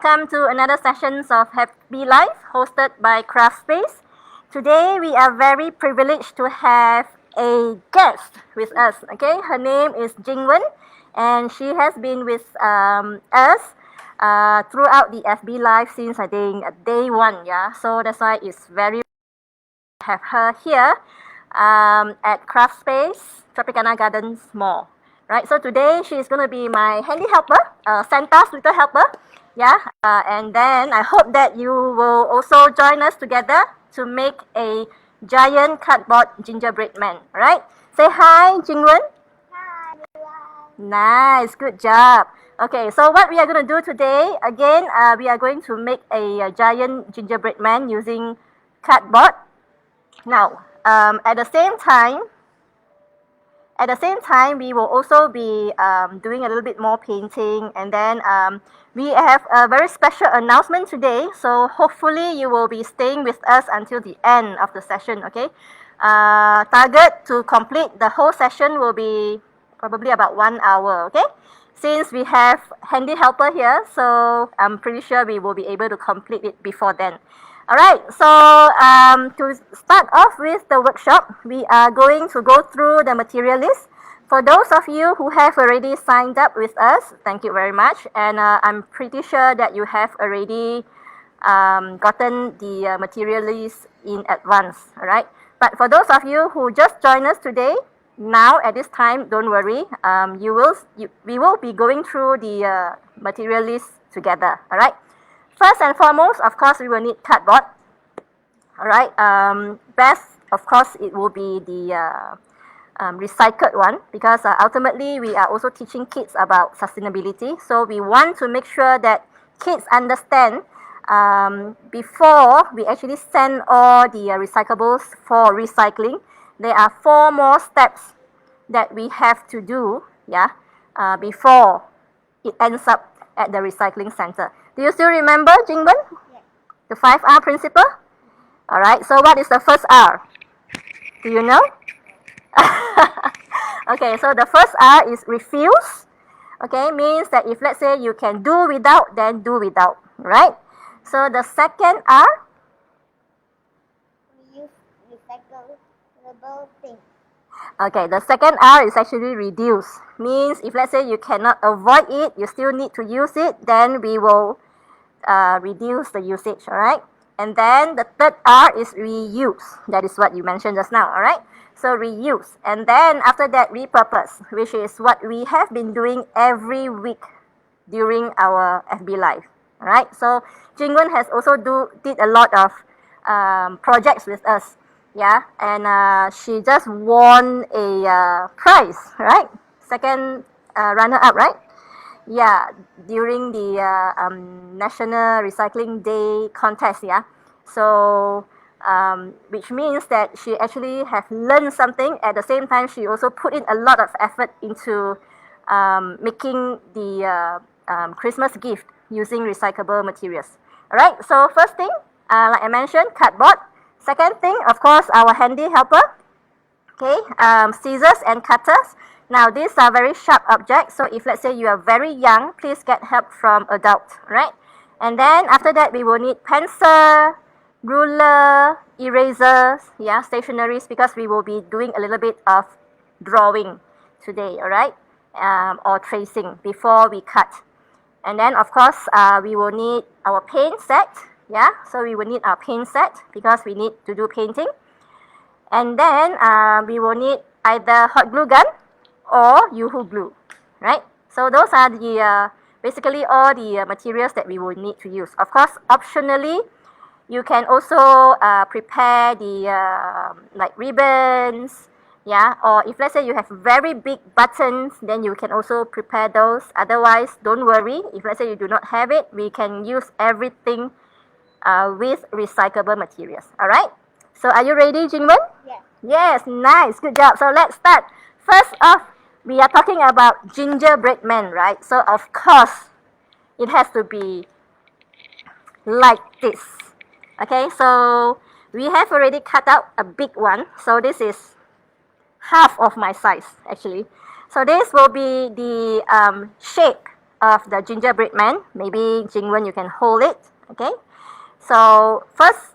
welcome to another sessions of Happy Life hosted by Craft Space. Today we are very privileged to have a guest with us. Okay, her name is Jingwen, and she has been with us throughout the FB Live since I think day one. Yeah, so that's why it's very to have her here at Craft Space Tropicana Gardens Mall. Right, so today she is going to be my handy helper, Santa's little helper. Yeah, and then I hope that you will also join us together to make a giant cardboard gingerbread man. Right? Say hi, Jingwen. Hi, everyone. Nice, good job. Okay, so what we are going to do today, again, we are going to make a giant gingerbread man using cardboard. Now, at the same time, we will also be doing a little bit more painting, and then we have a very special announcement today. So hopefully you will be staying with us until the end of the session. Okay, target to complete the whole session will be probably about 1 hour. Okay, since we have handy helper here, so I'm pretty sure we will be able to complete it before then. Alright, so to start off with the workshop, we are going to go through the material list. For those of you who have already signed up with us, thank you very much. And I'm pretty sure that you have already gotten the material list in advance. Alright, but for those of you who just joined us today, now at this time, don't worry. We will be going through the material list together. Alright. First and foremost, of course, we will need cardboard. Alright, best, of course, it will be the recycled one, because ultimately we are also teaching kids about sustainability. So we want to make sure that kids understand before we actually send all the recyclables for recycling, there are 4 more steps that we have to do, yeah, before it ends up at the recycling center. Do you still remember, Jingwen? Yes. The 5R principle? Alright, so what is the first R? Do you know? Okay, so the first R is refuse. Okay, means that if let's say you can do without, then do without. Right? So the second R? We use recyclable things. Okay, the second R is actually reduce. Means if let's say you cannot avoid it, you still need to use it, then we will reduce the usage, alright? And then the third R is reuse. That is what you mentioned just now, alright? So reuse. And then after that, repurpose, which is what we have been doing every week during our FB Live, alright? So Jingwen has also did a lot of projects with us, yeah? And she just won a prize, right? Second runner-up, right? Yeah, during the National Recycling Day contest, yeah. So, which means that she actually has learned something. At the same time, she also put in a lot of effort into making the Christmas gift using recyclable materials. Alright, so first thing, like I mentioned, cardboard. Second thing, of course, our handy helper. Okay, scissors and cutters. Now, these are very sharp objects, so if let's say you are very young, please get help from adults, right? And then after that, we will need pencil, ruler, erasers, yeah, stationaries, because we will be doing a little bit of drawing today, alright? Or tracing before we cut. And then, of course, we will need our paint set, yeah? So we will need our paint set because we need to do painting. And then, we will need either hot glue gun or Yoo-hoo glue, right? So those are the basically all the materials that we will need to use. Of course, optionally, you can also prepare the like ribbons, yeah. Or if let's say you have very big buttons, then you can also prepare those. Otherwise, don't worry. If let's say you do not have it, we can use everything with recyclable materials. All right. So are you ready, Jingwen? Yes. Yes, nice, good job. So let's start. First off, we are talking about gingerbread man, right? So of course, it has to be like this. Okay, so we have already cut out a big one. So this is half of my size, actually. So this will be the shape of the gingerbread man. Maybe Jingwen, you can hold it. Okay. So first,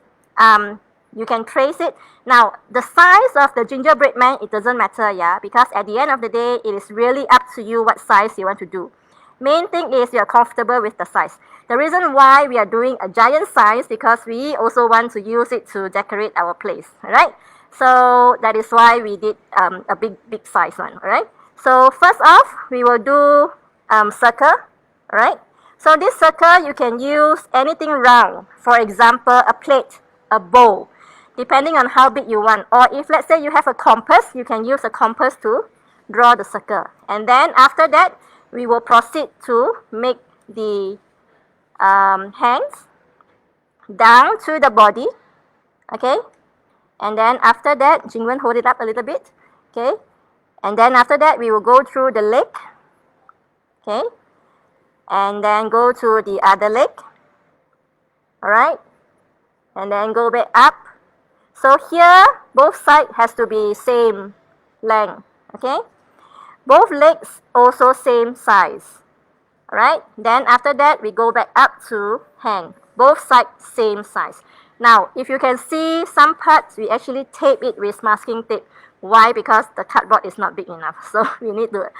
you can trace it. Now, the size of the gingerbread man, it doesn't matter, yeah, because at the end of the day, it is really up to you what size you want to do. Main thing is you're comfortable with the size. The reason why we are doing a giant size because we also want to use it to decorate our place, right? So that is why we did a big size one, alright? So first off, we will do circle, alright? So this circle, you can use anything round. For example, a plate, a bowl, depending on how big you want. Or if let's say you have a compass, you can use a compass to draw the circle. And then after that, we will proceed to make the hands down to the body, okay? And then after that, Jingwen, hold it up a little bit, okay? And then after that, we will go through the leg, okay? And then go to the other leg, alright? And then go back up. So here, both sides has to be same length, okay? Both legs also same size, alright? Then after that, we go back up to hand. Both sides same size. Now, if you can see some parts, we actually tape it with masking tape. Why? Because the cardboard is not big enough. So we need to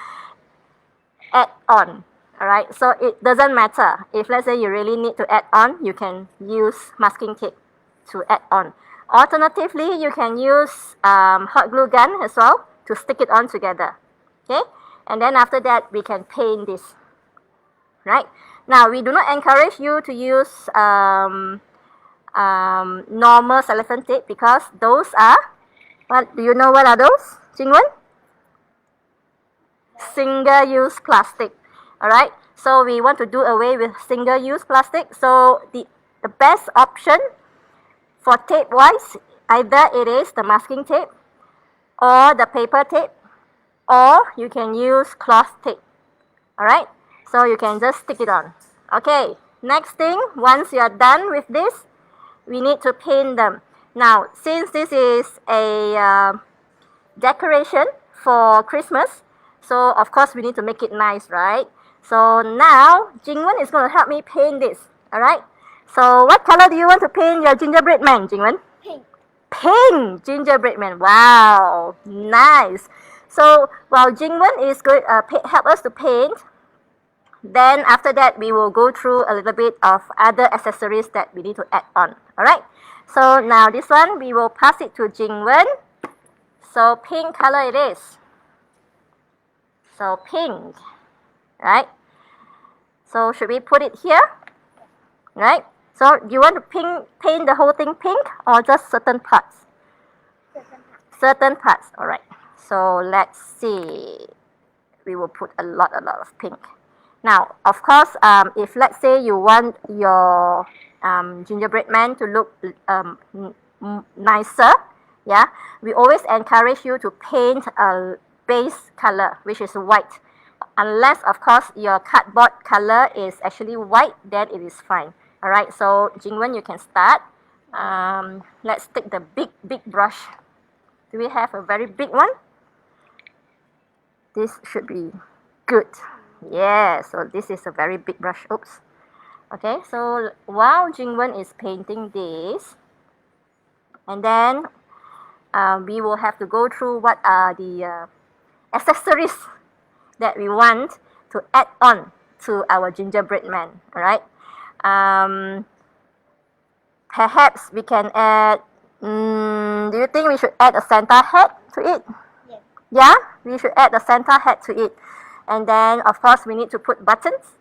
add on. Alright, so it doesn't matter. If let's say you really need to add on, you can use masking tape to add on. Alternatively, you can use hot glue gun as well to stick it on together. Okay, and then after that, we can paint this. Right? Now, we do not encourage you to use normal cellophane tape because those are, what do you know what are those, Jingwen? Single-use plastic. Alright, so we want to do away with single-use plastic. So the best option for tape-wise, either it is the masking tape or the paper tape, or you can use cloth tape. Alright, so you can just stick it on. Okay, next thing, once you are done with this, we need to paint them. Now, since this is a decoration for Christmas, so of course we need to make it nice, right? So now, Jingwen is going to help me paint this, alright? So what color do you want to paint your gingerbread man, Jingwen? Pink. Pink gingerbread man, wow, nice. So while Jingwen is going to help us to paint, then after that we will go through a little bit of other accessories that we need to add on, alright? So now this one, we will pass it to Jingwen. So pink color it is. So pink. Right? So should we put it here? Right? So do you want to paint the whole thing pink or just certain parts? Certain parts. Alright. So let's see. We will put a lot of pink. Now, of course, if let's say you want your gingerbread man to look nicer, yeah, we always encourage you to paint a base color, which is white. Unless, of course, your cardboard color is actually white, then it is fine. Alright, so Jingwen, you can start. Let's take the big brush. Do we have a very big one? This should be good. Yeah, so this is a very big brush. Oops. Okay, so while Jingwen is painting this, and then we will have to go through what are the accessories that we want to add on to our gingerbread man, alright? Perhaps we can add, do you think we should add a Santa hat to it? Yes. Yeah, we should add a Santa hat to it. And then, of course, we need to put buttons,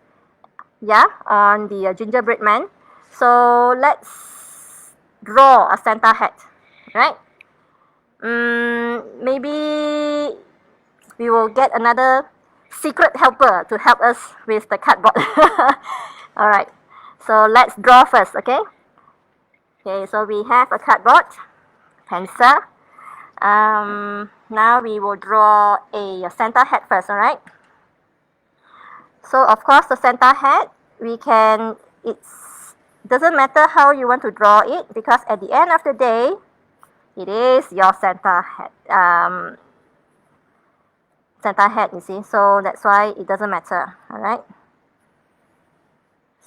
yeah, on the gingerbread man. So let's draw a Santa hat, right? Maybe we will get another secret helper to help us with the cardboard. Alright, so let's draw first, okay? Okay, so we have a cardboard, pencil. Now we will draw a Santa hat first, alright? So of course the Santa hat, we can, doesn't matter how you want to draw it, because at the end of the day, it is your Santa hat. Santa hat, you see, so that's why it doesn't matter, alright?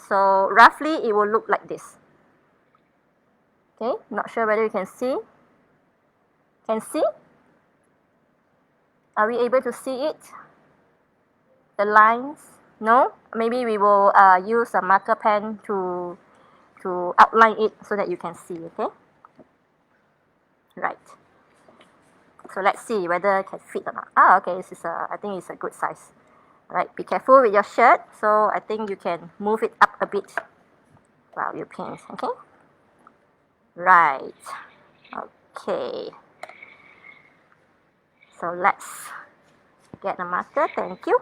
So roughly it will look like this. Okay, not sure whether you can see. Can see? Are we able to see it? The lines? No? Maybe we will use a marker pen to outline it so that you can see, okay? Right. So let's see whether it can fit or not. Ah, okay, this is I think it's a good size. Right, be careful with your shirt. So I think you can move it up a bit while you paint, okay? Right. Okay. So let's get a marker, thank you.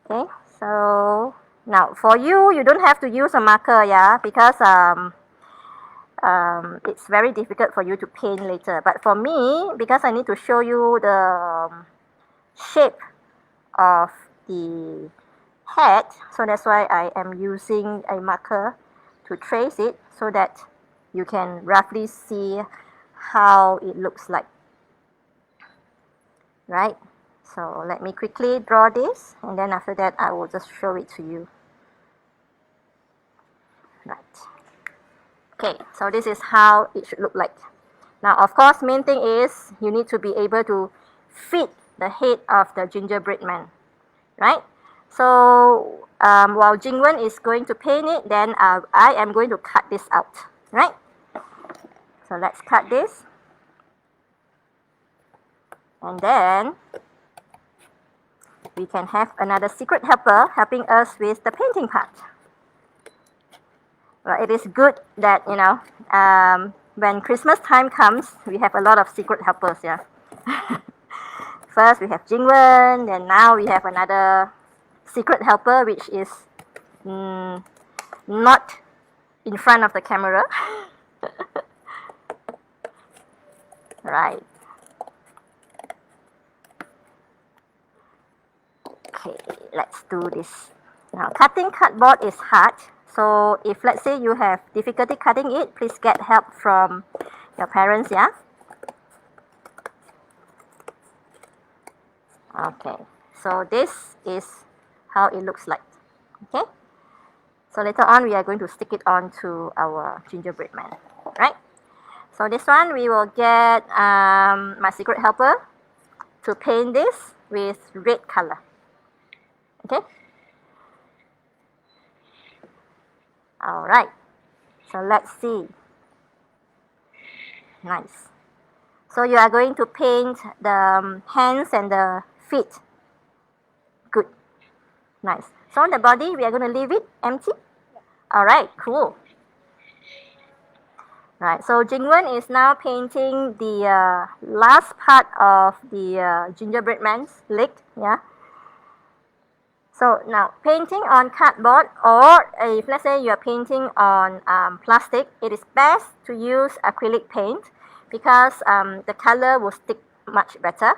Okay, so now for you, you don't have to use a marker, yeah, because it's very difficult for you to paint later. But for me, because I need to show you the shape of the head, so that's why I am using a marker to trace it so that you can roughly see how it looks like, right? So let me quickly draw this, and then after that I will just show it to you. Right. Okay, so this is how it should look like. Now, of course, main thing is you need to be able to fit the head of the gingerbread man, right? So while Jingwen is going to paint it, then I am going to cut this out, right? So let's cut this. And then we can have another secret helper helping us with the painting part. Well, it is good that, you know, when Christmas time comes, we have a lot of secret helpers, yeah. First we have Jingwen, then now we have another secret helper, which is not in front of the camera. Right. Okay, let's do this. Now, cutting cardboard is hard. So if let's say you have difficulty cutting it, please get help from your parents, yeah? Okay, so this is how it looks like, okay? So later on, we are going to stick it on to our gingerbread man, right? So this one, we will get my secret helper to paint this with red color, okay? All right, so let's see. Nice. So you are going to paint the hands and the feet. Good. Nice. So on the body, we are going to leave it empty. All right, cool. Right, so Jingwen is now painting the last part of the gingerbread man's leg, yeah. So now, painting on cardboard, or if let's say you are painting on plastic, it is best to use acrylic paint because the color will stick much better.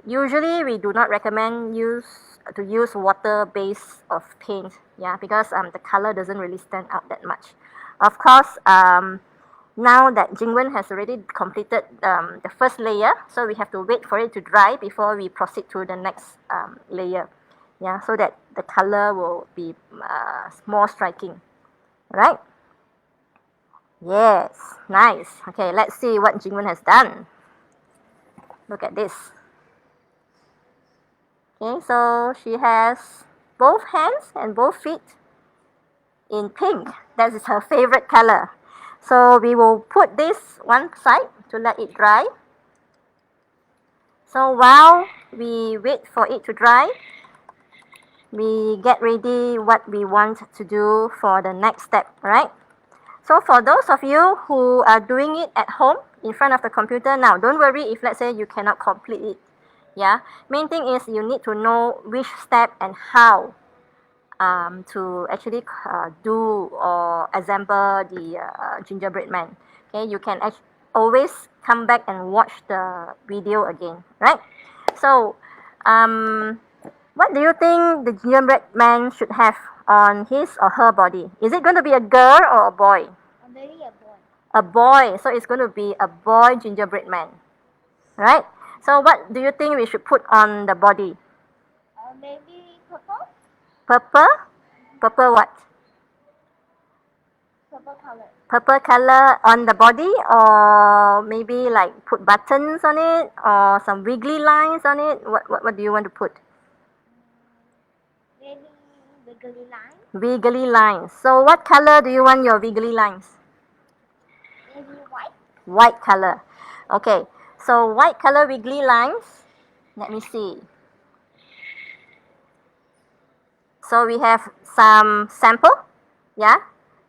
Usually, we do not recommend to use water base of paint, yeah, because the color doesn't really stand out that much. Of course, now that Jingwen has already completed the first layer, so we have to wait for it to dry before we proceed to the next layer, yeah, so that the color will be more striking, right? Yes, nice. Okay, let's see what Jingwen has done. Look at this. Okay, so she has both hands and both feet in pink. That is her favorite color. So we will put this one side to let it dry. So while we wait for it to dry, we get ready what we want to do for the next step, right? So for those of you who are doing it at home in front of the computer now, don't worry if let's say you cannot complete it. Yeah, main thing is you need to know which step and how to actually do or assemble the gingerbread man. Okay, you can always come back and watch the video again, right? So, what do you think the gingerbread man should have on his or her body? Is it going to be a girl or a boy? Maybe a boy. A boy, so it's going to be a boy gingerbread man, right? So what do you think we should put on the body? Maybe purple. Purple? Purple what? Purple color. Purple color on the body, or maybe like put buttons on it, or some wiggly lines on it. What do you want to put? Maybe wiggly line. Wiggly lines. So what color do you want your wiggly lines? Maybe white. White color. Okay, so white color wiggly lines. Let me see. So we have some sample, yeah,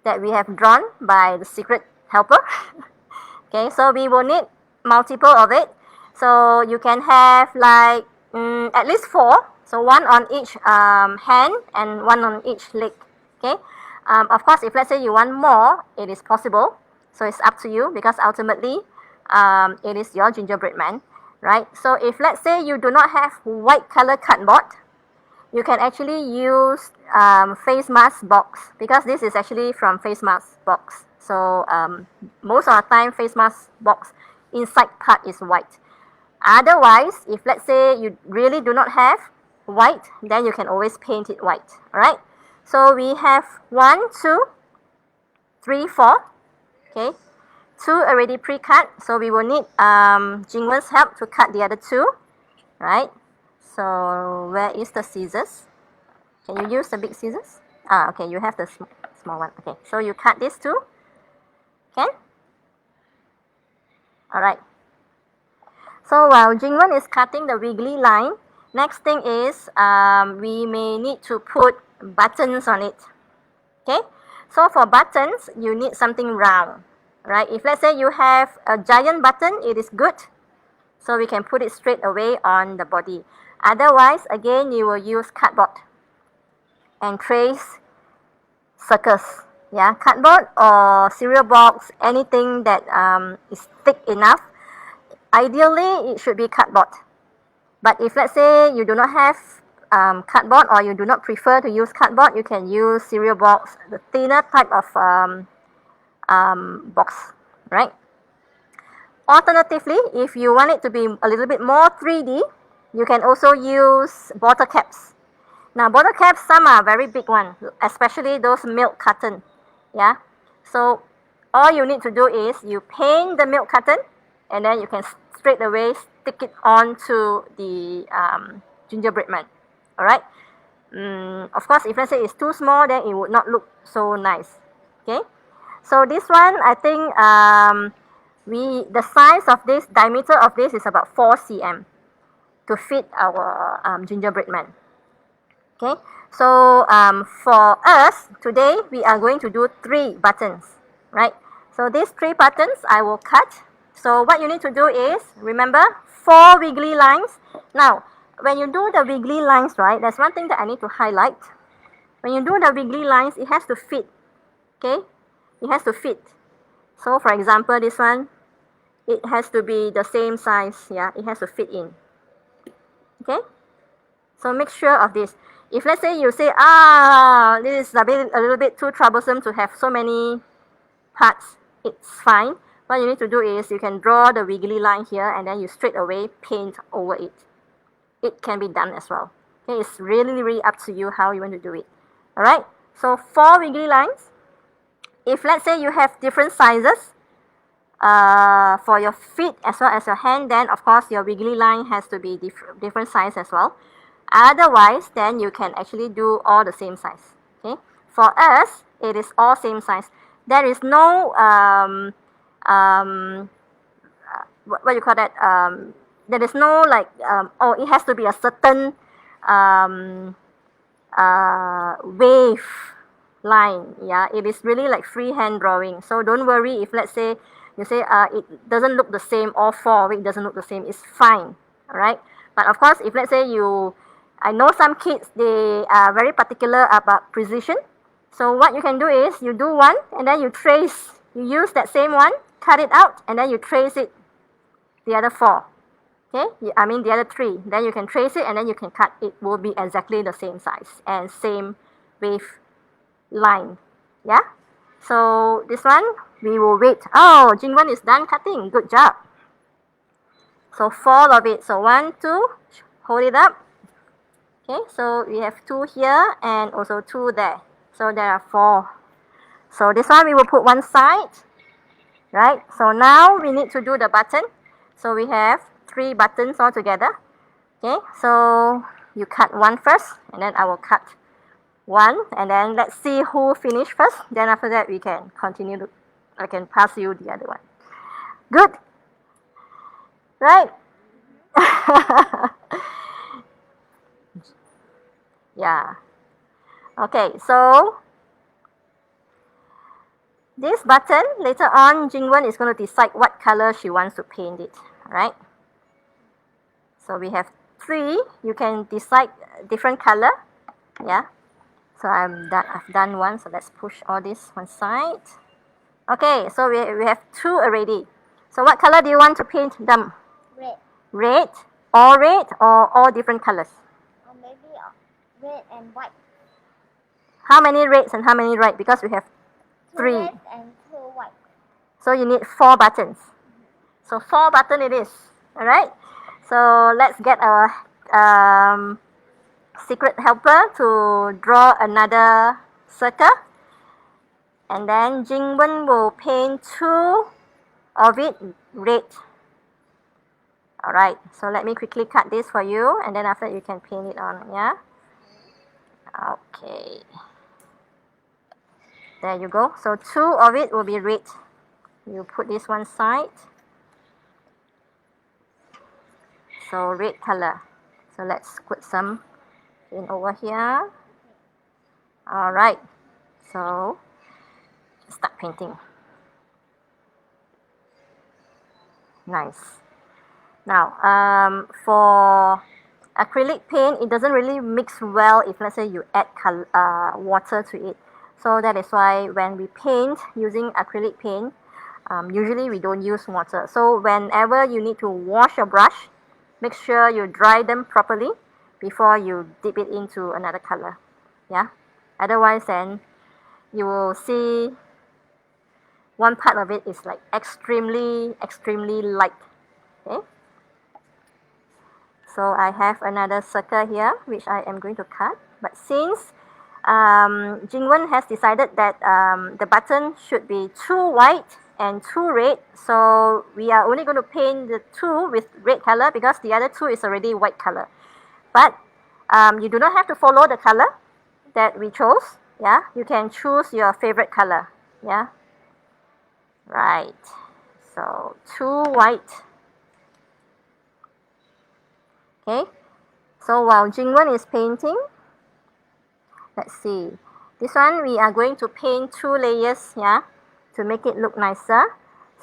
that we have drawn by the secret helper. Okay, so we will need multiple of it. So you can have like at least 4. So one on each hand and one on each leg. Okay. Of course, if let's say you want more, it is possible. So it's up to you, because ultimately it is your gingerbread man, right? So if let's say you do not have white color cardboard, you can actually use face mask box, because this is actually from face mask box. So most of the time face mask box inside part is white. Otherwise, if let's say you really do not have white, then you can always paint it white. Alright, so we have 1, 2, 3, 4. Okay, 2 already pre-cut, so we will need Jingwen's help to cut the other 2. Right, so where is the scissors? Can you use the big scissors? Okay, you have the small one. Okay, so you cut this 2. Can? Alright. So while Jingwen is cutting the wiggly line, next thing is we may need to put buttons on it. Okay, so for buttons, you need something round. Right, if let's say you have a giant button, it is good. So we can put it straight away on the body. Otherwise, again, you will use cardboard and trace circles. Yeah, cardboard or cereal box, anything that is thick enough. Ideally, it should be cardboard. But if let's say you do not have cardboard, or you do not prefer to use cardboard, you can use cereal box, the thinner type of box, right? Alternatively, if you want it to be a little bit more 3D, you can also use bottle caps. Now, bottle caps, some are very big ones, especially those milk carton. Yeah, so all you need to do is you paint the milk carton, and then you can straight away stick it onto the gingerbread man. Alright, of course, if let's say it's too small, then it would not look so nice. Okay, so this one, I think the size of this, diameter of this is about 4 cm to fit our gingerbread man. Okay, so for us today, we are going to do 3 buttons, right? So these 3 buttons I will cut. So what you need to do is, remember, 4 wiggly lines. Now, when you do the wiggly lines, right, there's one thing that I need to highlight. When you do the wiggly lines, it has to fit. Okay, it has to fit. So for example, this one, it has to be the same size. Yeah, it has to fit in. Okay, so make sure of this. If let's say you say, this is a little bit too troublesome to have so many parts, it's fine. What you need to do is you can draw the wiggly line here, and then you straight away paint over it. It can be done as well. Okay, it's really up to you how you want to do it. Alright, so 4 wiggly lines. If let's say you have different sizes for your feet as well as your hand, then of course your wiggly line has to be different size as well. Otherwise, then you can actually do all the same size. Okay, for us, it is all same size. There is no what you call that? There is no like it has to be a certain wave line. Yeah, it is really like freehand drawing. So don't worry if let's say you say it doesn't look the same, all 4 of it doesn't look the same. It's fine. All right. But of course, if let's say I know some kids, they are very particular about precision. So what you can do is you do one, and then you trace. You use that same one, cut it out, and then you trace it. The other 4. Okay, I mean the other 3. Then you can trace it, and then you can cut. It will be exactly the same size and same wave line. Yeah. So this one we will wait. Oh, Jingwen is done cutting. Good job. So 4 of it. So 1, 2. Hold it up. Okay. So we have 2 here and also 2 there. So there are 4. So this one we will put one side, right? So now we need to do the button. So we have 3 buttons all together. Okay, so you cut one first, and then I will cut one, and then let's see who finish first. Then after that we can continue. I can pass you the other one. Good, right? Yeah. Okay, so this button, later on, Jingwen is going to decide what color she wants to paint it, right? So we have 3. You can decide different color. Yeah. So I've done one. So let's push all this one side. Okay. So we have 2 already. So what color do you want to paint them? Red. Red, or all different colors? Or maybe red and white. How many reds and how many white? Because we have 2 3. red and 2 white. So you need 4 buttons. So 4 button it is. All right. So let's get our secret helper to draw another circle, and then Jingwen will paint 2 of it red. Alright, so let me quickly cut this for you, and then after you can paint it on, yeah? Okay. There you go. So 2 of it will be red. You put this one side. So red color. So let's put some in over here. Alright, so start painting. Nice. Now, for acrylic paint, it doesn't really mix well if, let's say, you add water to it. So that is why when we paint using acrylic paint, usually we don't use water. So whenever you need to wash your brush, make sure you dry them properly before you dip it into another color. Yeah. Otherwise, then you will see one part of it is like extremely light. Okay. So I have another circle here which I am going to cut. But since Jingwen has decided that the button should be 2 white and 2 red, so we are only going to paint the 2 with red color because the other 2 is already white color. But you do not have to follow the color that we chose. Yeah, you can choose your favorite color. Yeah, right. So 2 white. Okay, so while Jingwen is painting, let's see. This one we are going to paint 2 layers, yeah, to make it look nicer.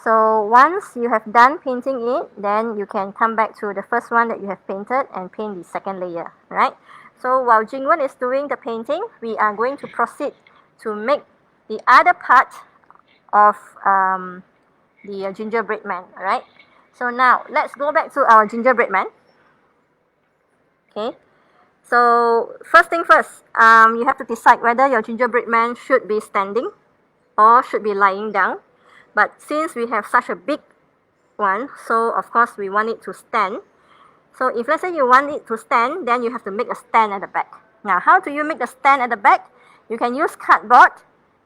So once you have done painting it, then you can come back to the first one that you have painted and paint the second layer, right? So while Jingwen is doing the painting, we are going to proceed to make the other part of the gingerbread man, alright? So now let's go back to our gingerbread man. Okay. So first thing first, you have to decide whether your gingerbread man should be standing or should be lying down. But since we have such a big one, so of course we want it to stand. So if let's say you want it to stand, then you have to make a stand at the back. Now, how do you make the stand at the back? You can use cardboard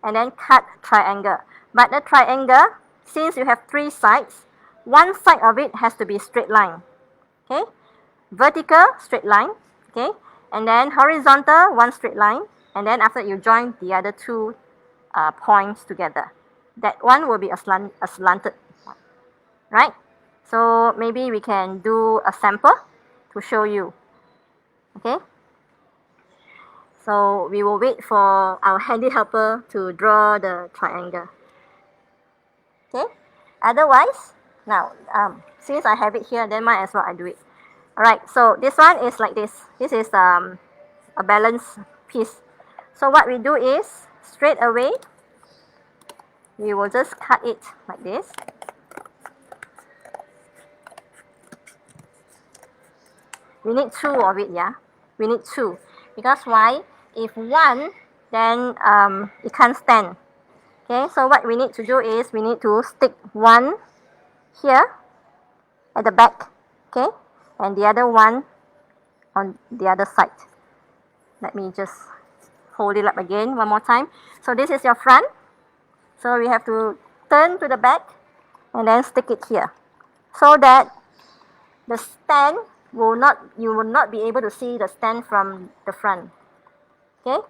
and then cut triangle. But the triangle, since you have 3 sides, one side of it has to be straight line. Okay, vertical straight line. Okay, and then horizontal, one straight line, and then after you join the other 2 points together, that one will be a slanted one, right? So maybe we can do a sample to show you. Okay, so we will wait for our handy helper to draw the triangle. Okay, otherwise, now since I have it here, then might as well I do it. Alright, so this one is like this. This is a balanced piece. So what we do is, straight away, we will just cut it like this. We need 2 of it, yeah? We need 2. Because why? If 1, then it can't stand. Okay, so what we need to do is, we need to stick 1 here at the back. Okay, and the other one on the other side. Let me just hold it up again one more time. So this is your front. So we have to turn to the back and then stick it here, so that the stand you will not be able to see the stand from the front. Okay?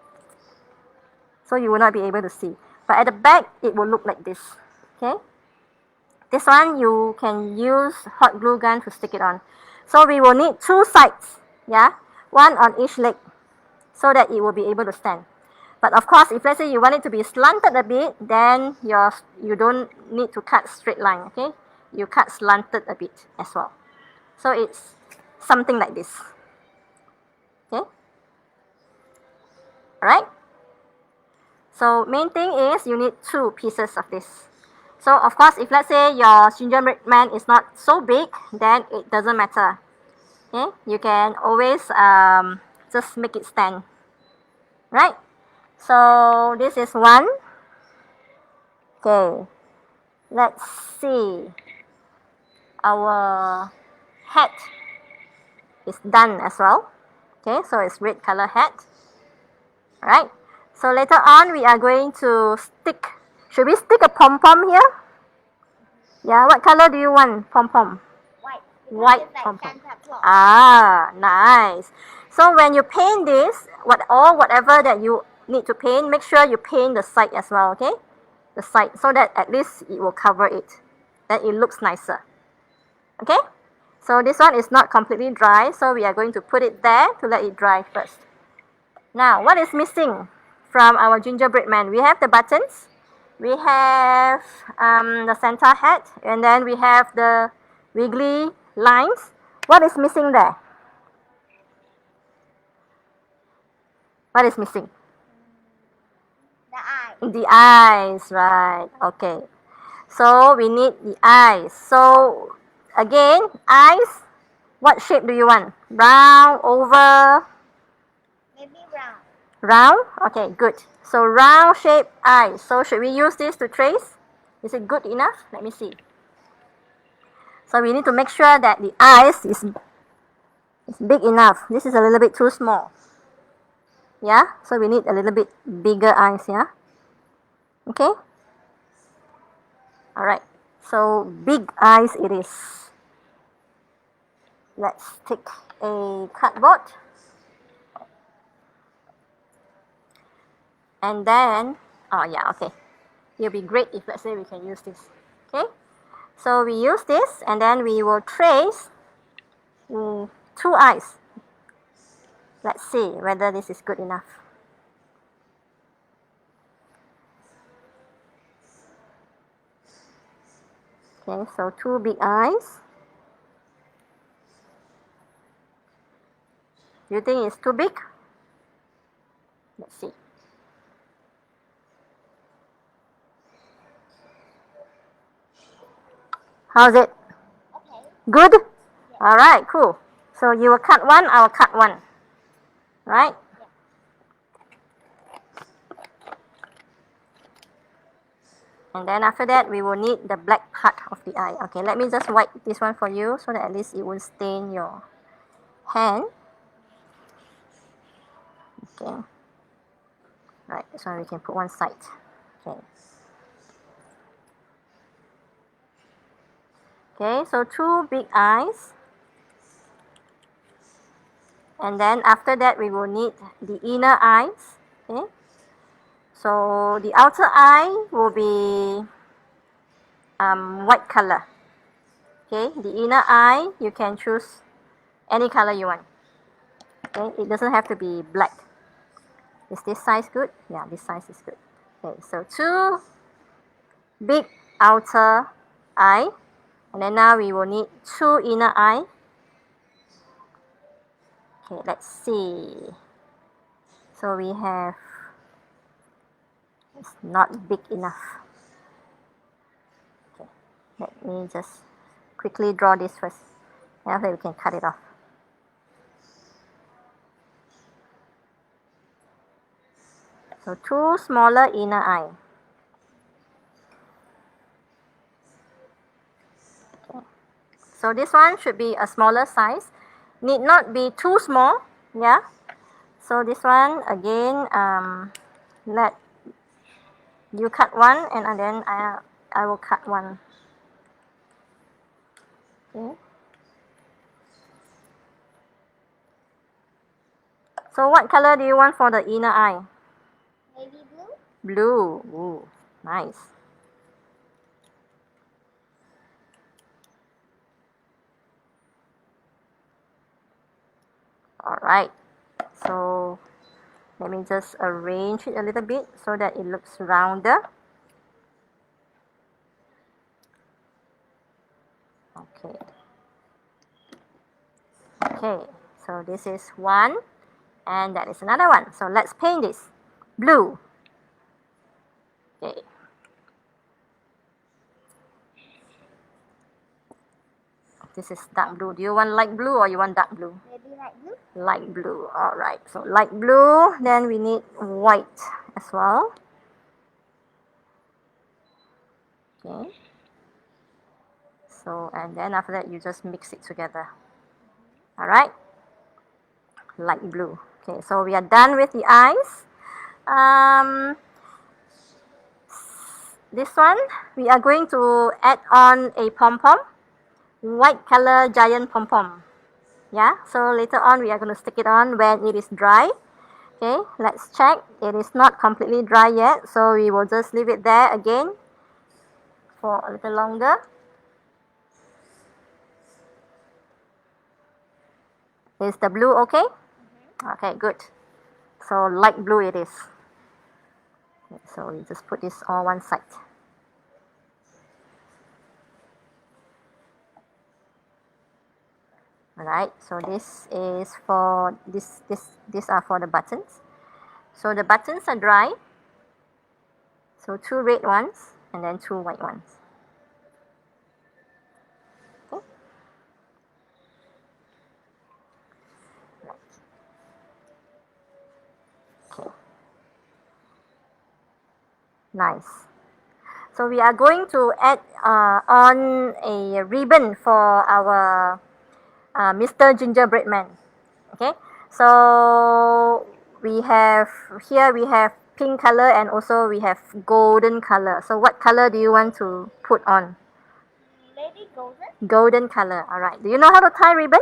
So you will not be able to see. But at the back, it will look like this. Okay? This one, you can use hot glue gun to stick it on. So we will need 2 sides. Yeah? One on each leg, so that it will be able to stand. But of course, if let's say you want it to be slanted a bit, then you don't need to cut straight line. Okay? You cut slanted a bit as well. So it's something like this. Okay? Alright? So main thing is you need 2 pieces of this. So of course, if let's say your gingerbread man is not so big, then it doesn't matter. Okay? You can always just make it stand. Right? So this is one. Okay. Let's see. Our hat is done as well. Okay, so it's red color hat. Alright. So later on we are going to stick. Should we stick a pom pom here? Yeah, what color do you want pom pom? White. White It's like pom pom. Santa Claus. Ah, nice. So when you paint this, whatever that you need to paint, make sure you paint the side as well, okay? The side, so that at least it will cover it. Then it looks nicer. Okay? So this one is not completely dry, so we are going to put it there to let it dry first. Now, what is missing from our gingerbread man? We have the buttons, we have the Santa hat, and then we have the wiggly lines. What is missing there? What is missing? The eye. The eyes, right. Okay. So we need the eyes. So again, eyes, what shape do you want? Round, oval? Maybe round. Round? Okay, good. So round shape eyes. So should we use this to trace? Is it good enough? Let me see. So we need to make sure that the eyes is big enough. This is a little bit too small. Yeah? So we need a little bit bigger eyes, yeah? Okay? Alright. So big eyes it is. Let's take a cardboard. And then, oh yeah, okay. It'll be great if let's say we can use this. Okay? So we use this and then we will trace 2 eyes. Let's see whether this is good enough. Okay, so 2 big eyes. Do you think it's too big? Let's see. How's it? Okay. Good? Alright, cool. So you will cut one, I will cut one. Right? And then after that, we will need the black part of the eye. Okay, let me just wipe this one for you so that at least it won't stain your hand. Okay. Right, this one we can put one side. Okay. Okay, so 2 big eyes. And then after that, we will need the inner eyes. Okay. So the outer eye will be white color. Okay, the inner eye, you can choose any color you want. Okay, it doesn't have to be black. Is this size good? Yeah, this size is good. Okay, so 2 big outer eye. And then now we will need 2 inner eye. Okay, let's see. So we have, it's not big enough. Okay, let me just quickly draw this first. And after we can cut it off. So 2 smaller inner eye. Okay. So this one should be a smaller size. Need not be too small, yeah. So this one again, let you cut one, and then I will cut one. Okay. So what color do you want for the inner eye? Maybe blue? Blue. Ooh, nice. Alright, so let me just arrange it a little bit so that it looks rounder. Okay. Okay, so this is one, and that is another one. So let's paint this. Blue. Okay. This is dark blue. Do you want light blue or you want dark blue? Maybe light blue? Light blue. Alright, so light blue. Then we need white as well. Okay. So, and then after that you just mix it together. Alright. Light blue. Okay, so we are done with the eyes. This one, we are going to add on a pom-pom. White color giant pom-pom. Yeah, so later on we are going to stick it on when it is dry. Okay, let's check. It is not completely dry yet, so we will just leave it there again for a little longer. Is the blue okay? Okay, good. So light blue it is. Okay, so we just put this on one side. Alright, so this is for these are for the buttons. So the buttons are dry. So 2 red ones and then 2 white ones. Okay. Okay. Nice. So we are going to add on a ribbon for our Mr. Gingerbread Man. Okay, so we have pink color and also we have golden color. So what color do you want to put on? Maybe golden? Golden color. Alright. Do you know how to tie ribbon?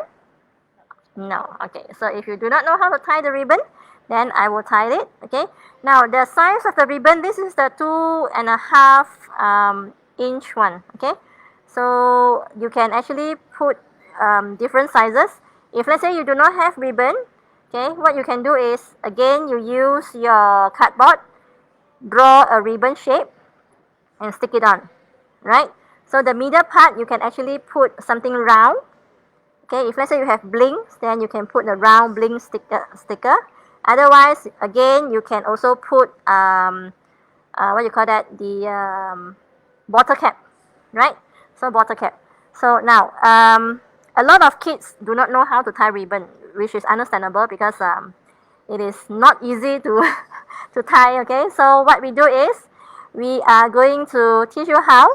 No. Okay, so if you do not know how to tie the ribbon, then I will tie it. Okay, now the size of the ribbon, this is the 2.5 inch one. Okay, so you can actually put different sizes. If let's say you do not have ribbon, okay, what you can do is, again, you use your cardboard, draw a ribbon shape and stick it on, right? So the middle part you can actually put something round. Okay, if let's say you have blings, then you can put the round bling sticker. Otherwise, again, you can also put what you call that, the bottle cap, right? So bottle cap. So now, a lot of kids do not know how to tie ribbon, which is understandable because it is not easy to to tie. Okay, so what we do is we are going to teach you how.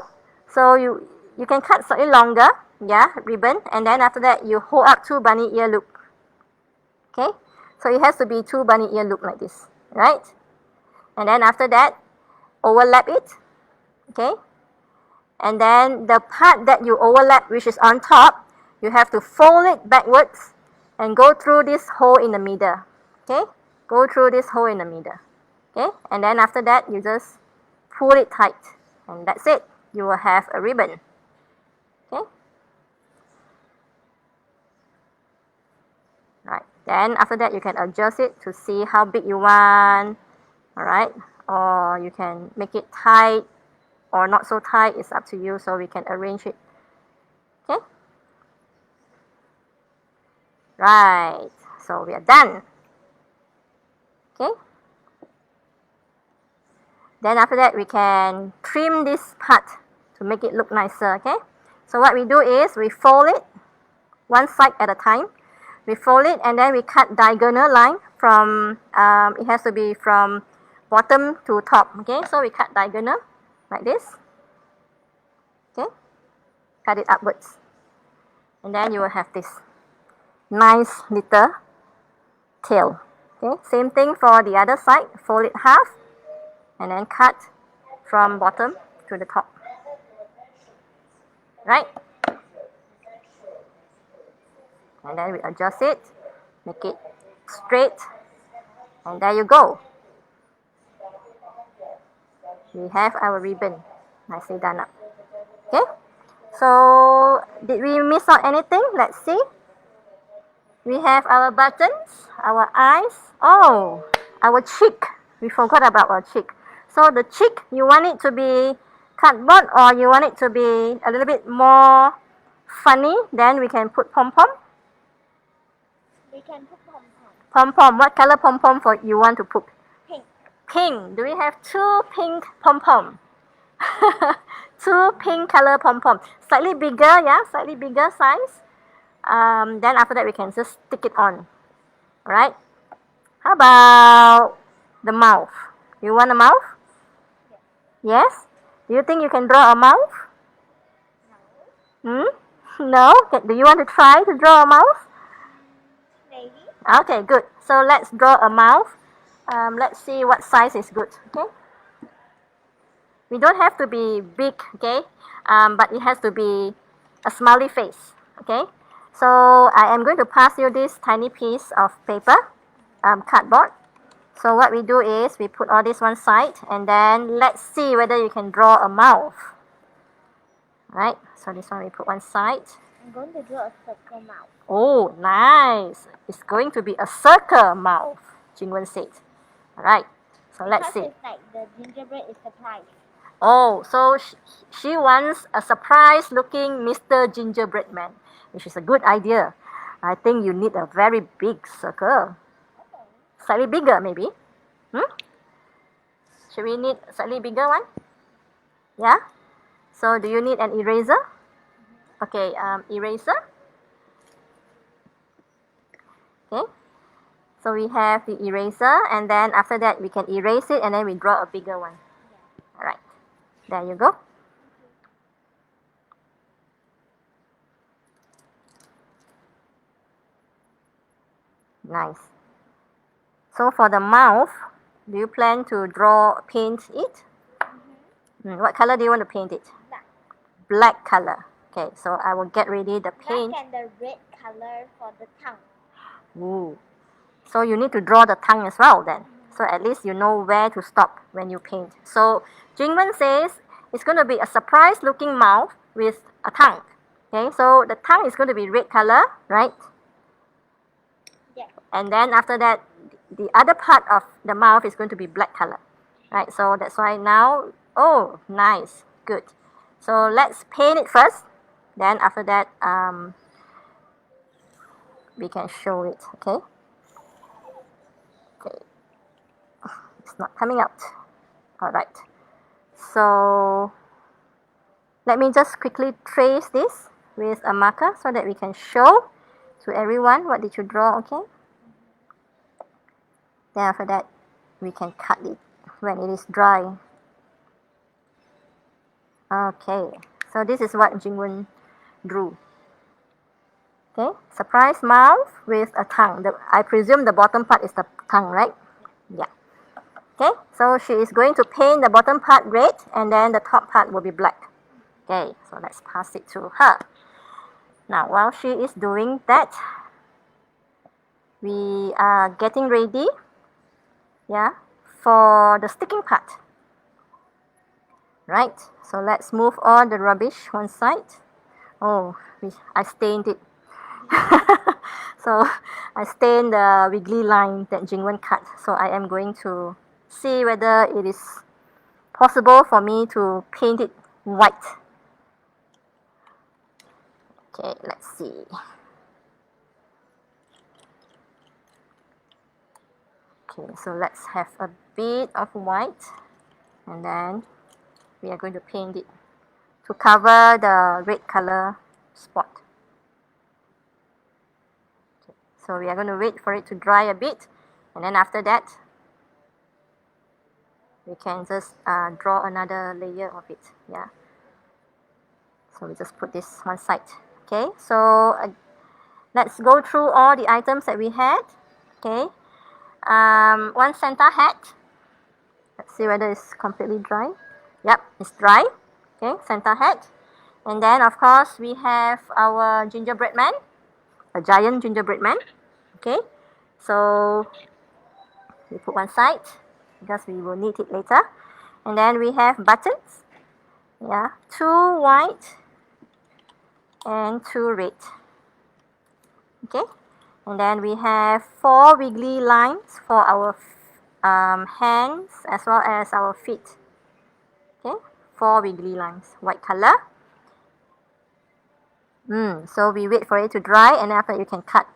So you can cut slightly longer, yeah, ribbon, and then after that you hold up 2 bunny ear loop. Okay, so it has to be 2 bunny ear loop like this, right? And then after that, overlap it. Okay, and then the part that you overlap, which is on top, you have to fold it backwards and go through this hole in the middle. Okay, go through this hole in the middle. Okay, and then after that you just pull it tight, and that's it. You will have a ribbon. Okay, right. Then after that you can adjust it to see how big you want. Alright, or you can make it tight or not so tight, it's up to you, so we can arrange it. Okay, right, so we are done. Okay, then after that we can trim this part to make it look nicer. Okay, so what we do is we fold it one side at a time. We fold it and then we cut diagonal line from it has to be from bottom to top. Okay, so we cut diagonal like this. Okay, cut it upwards, and then you will have this nice little tail. Okay, same thing for the other side. Fold it half and then cut from bottom to the top. Right? And then we adjust it, make it straight, and there you go. We have our ribbon nicely done up. Okay, so did we miss out anything? Let's see. We have our buttons, our eyes. Oh, our cheek. We forgot about our cheek. So the cheek, you want it to be cardboard or you want it to be a little bit more funny? Then we can put pom pom. We can put Pom Pom. Pom pom. What color pom pom for you want to put? Pink. Pink. Do we have two pink pom pom? Two pink color pom pom. Slightly bigger, yeah, slightly bigger size. Then after that we can just stick it on. Alright? How about the mouth? You want a mouth? Yes? Do you think you can draw a mouth? No. No? Do you want to try to draw a mouth? Maybe. Okay, good. So let's draw a mouth. Let's see what size is good. Okay? We don't have to be big, okay? But it has to be a smiley face. Okay? So I am going to pass you this tiny piece of paper, cardboard. So what we do is we put all this one side and then let's see whether you can draw a mouth. Right? So this one we put one side. I'm going to draw a circle mouth. Oh, nice. It's going to be a circle mouth, Jingwen said. Alright, so let's see. Because it's like the gingerbread is surprise. Oh, so she wants a surprise looking Mr. Gingerbread Man, which is a good idea. I think you need a very big circle. Okay. Slightly bigger maybe. Should we need a slightly bigger one? Yeah? So do you need an eraser? Okay, eraser. Okay. So we have the eraser and then after that we can erase it and then we draw a bigger one. Alright. There you go. Nice. So for the mouth, do you plan to paint it? What color do you want to paint it? Black. Black color. Okay, so I will get ready the paint. Black and the red color for the tongue. Ooh. So you need to draw the tongue as well then. So at least you know where to stop when you paint. So Jingwen says it's going to be a surprise looking mouth with a tongue. Okay, so the tongue is going to be red color, right? Yeah. And then after that, the other part of the mouth is going to be black color. Right, so that's why now, oh, nice, good. So let's paint it first. Then after that, we can show it, okay? Okay, it's not coming out. Alright, so let me just quickly trace this with a marker so that we can show to everyone what did you draw, okay? Then after that, we can cut it when it is dry. Okay, so this is what Jingwen drew. Okay, surprise mouth with a tongue. I presume the bottom part is the tongue, right? Yeah. Okay, so she is going to paint the bottom part red and then the top part will be black. Okay, so let's pass it to her. Now, while she is doing that, we are getting ready, yeah, for the sticking part. Right, so let's move all the rubbish one side. Oh, I stained it. So I stained the wiggly line that Jingwen cut. So I am going to see whether it is possible for me to paint it white. Okay, let's see. Okay, so let's have a bit of white and then we are going to paint it to cover the red color spot. Okay, so we are going to wait for it to dry a bit and then after that we can just draw another layer of it. Yeah. So we just put this one side. Okay, so let's go through all the items that we had. Okay, One Santa hat. Let's see whether it's completely dry. Yep, it's dry. Okay, Santa hat. And then, of course, we have our gingerbread man, a giant gingerbread man. Okay, so we put one side because we will need it later. And then we have buttons. Yeah, 2 white and 2 red. Okay, and then we have 4 wiggly lines for our hands as well as our feet. Okay, 4 wiggly lines, white color. So we wait for it to dry, and after you can cut,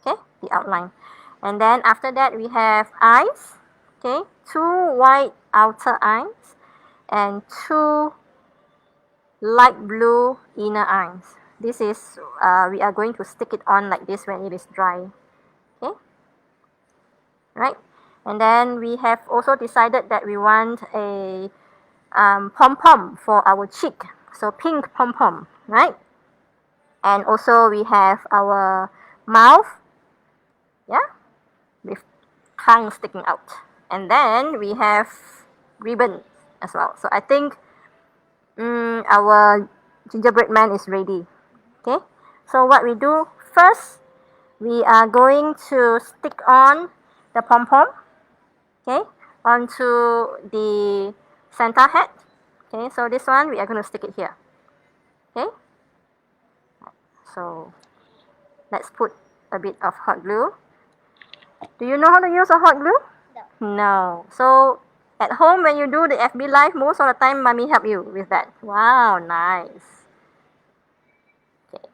okay, the outline. And then after that we have eyes. Okay, 2 white outer eyes and 2 light blue inner eyes. This is we are going to stick it on like this when it is dry. Okay, right? And then we have also decided that we want a pom pom for our cheek, so pink pom pom, right? And also we have our mouth, yeah, with tongue sticking out. And then we have ribbon as well. So I think our gingerbread man is ready. Okay, so what we do first, we are going to stick on the pom pom, okay, onto the Santa hat. Okay, so this one we are going to stick it here. Okay, so let's put a bit of hot glue. Do you know how to use a hot glue? No. No. So at home when you do the FB live, most of the time mommy help you with that. Wow, nice. Okay.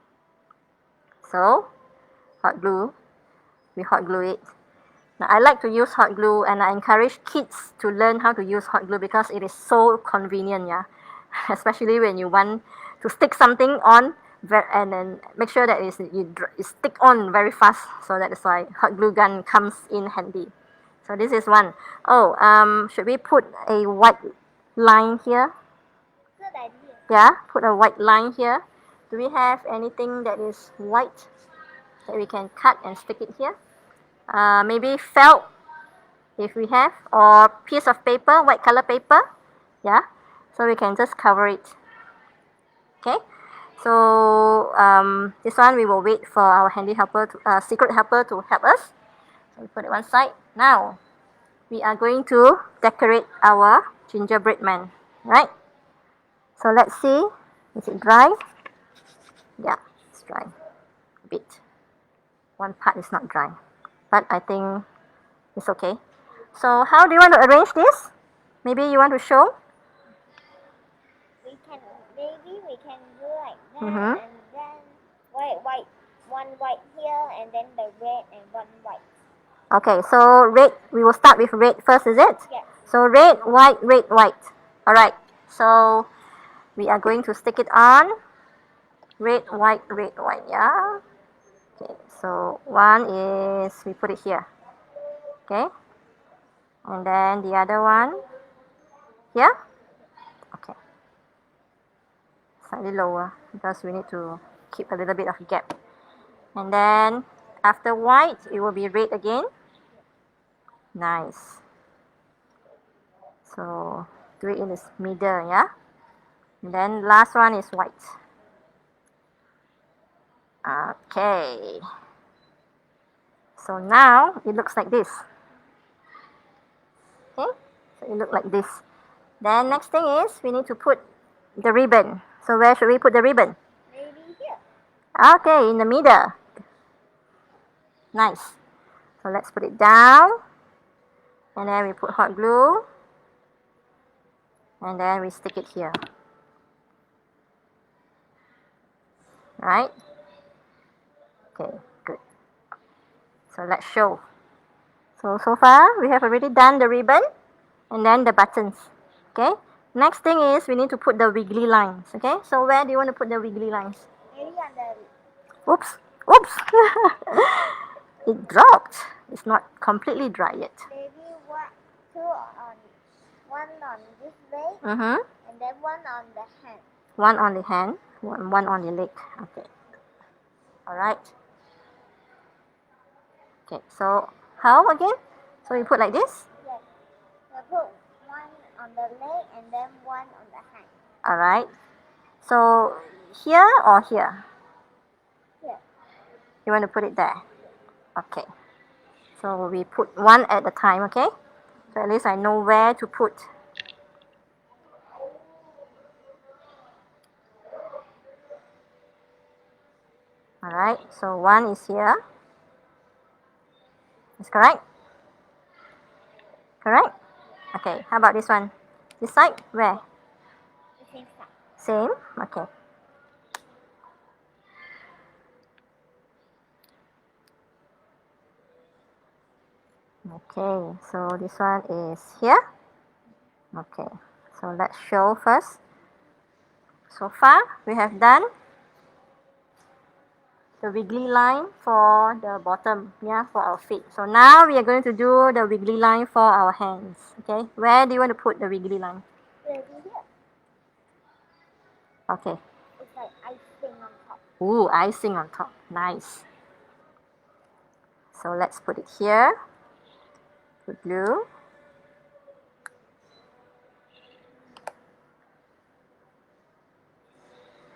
So hot glue, we hot glue it. Now I like to use hot glue, and I encourage kids to learn how to use hot glue because it is so convenient, yeah. Especially when you want to stick something on and then make sure that you stick on very fast. So that is why hot glue gun comes in handy. So this is one. Oh, should we put a white line here? Good idea. Yeah, put a white line here. Do we have anything that is white that we can cut and stick it here? Maybe felt, if we have, or piece of paper, white color paper. Yeah, so we can just cover it. Okay, so this one we will wait for our handy helper, secret helper, to help us. So we put it one side. Now we are going to decorate our gingerbread man, right? So let's see, is it dry? Yeah, it's dry a bit. One part is not dry, but I think it's okay. So how do you want to arrange this? Maybe you want to show? Maybe we can do like that, Mhm. and then white, one white here, and then the red and one white. Okay, so red, we will start with red first, is it? Yes. So red, white, Alright, so we are going to stick it on. Red, white, yeah. Okay, so one is, we put it here. Okay, and then the other one here. Okay, slightly lower because we need to keep a little bit of gap. And then after white, it will be red again. Nice. So do it in the middle, yeah. And then last one is white. Okay. So now it looks like this. Okay, so it looks like this. Then next thing is we need to put the ribbon. So where should we put the ribbon? Maybe here. Okay, in the middle. Nice. So let's put it down. And then we put hot glue. And then we stick it here. Right? Okay, good. So let's show. So far we have already done the ribbon and then the buttons. Okay, next thing is we need to put the wiggly lines. Okay, so where do you want to put the wiggly lines? Maybe on the. Oops, oops. It dropped. It's not completely dry yet. Maybe one on this leg, Mm-hmm. and then one on the hand. One on the hand, one on the leg. Okay. Alright. Okay, so how again? So we put like this. Yes. We'll put one on the leg and then one on the hand. Alright. So here or here? Here. You want to put it there? Okay. So we put one at a time, okay? So at least I know where to put. Alright, so one is here. Is correct? Correct? Okay, how about this one? This side? Where? The same side. Same? Okay. Okay, so this one is here. Okay, so let's show first. So far, we have done the wiggly line for the bottom, yeah, for our feet. So now we are going to do the wiggly line for our hands. Okay, where do you want to put the wiggly line? We'll do here. Okay. It's like icing on top. Ooh, icing on top. Nice. So let's put it here. Put glue.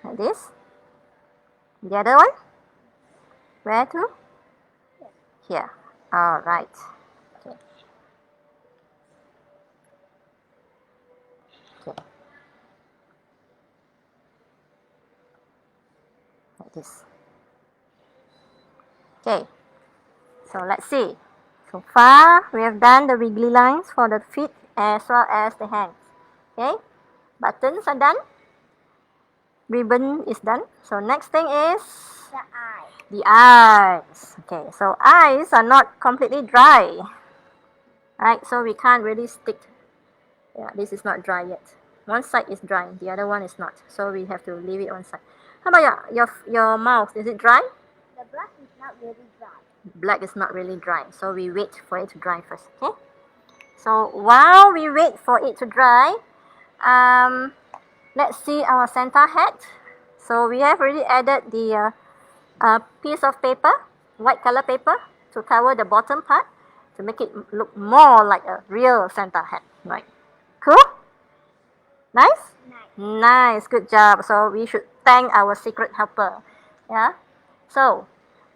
Like this. The other one? Where to? Here. All right. Okay. Okay. Like this. Okay. So let's see. So far, we have done the wiggly lines for the feet as well as the hands. Okay. Buttons are done. Ribbon is done. So next thing is The eye. the eyes. Okay, so eyes are not completely dry. Right, so we can't really stick. Yeah, this is not dry yet. One side is dry, the other one is not. So we have to leave it one side. How about your mouth? Is it dry? The black is not really dry. Black is not really dry, so we wait for it to dry first. Okay. So while we wait for it to dry, let's see our Santa hat. So we have already added the piece of paper, white color paper, to cover the bottom part to make it look more like a real Santa hat. Right. Cool? Nice? Nice. Nice. Good job. So we should thank our secret helper. Yeah. So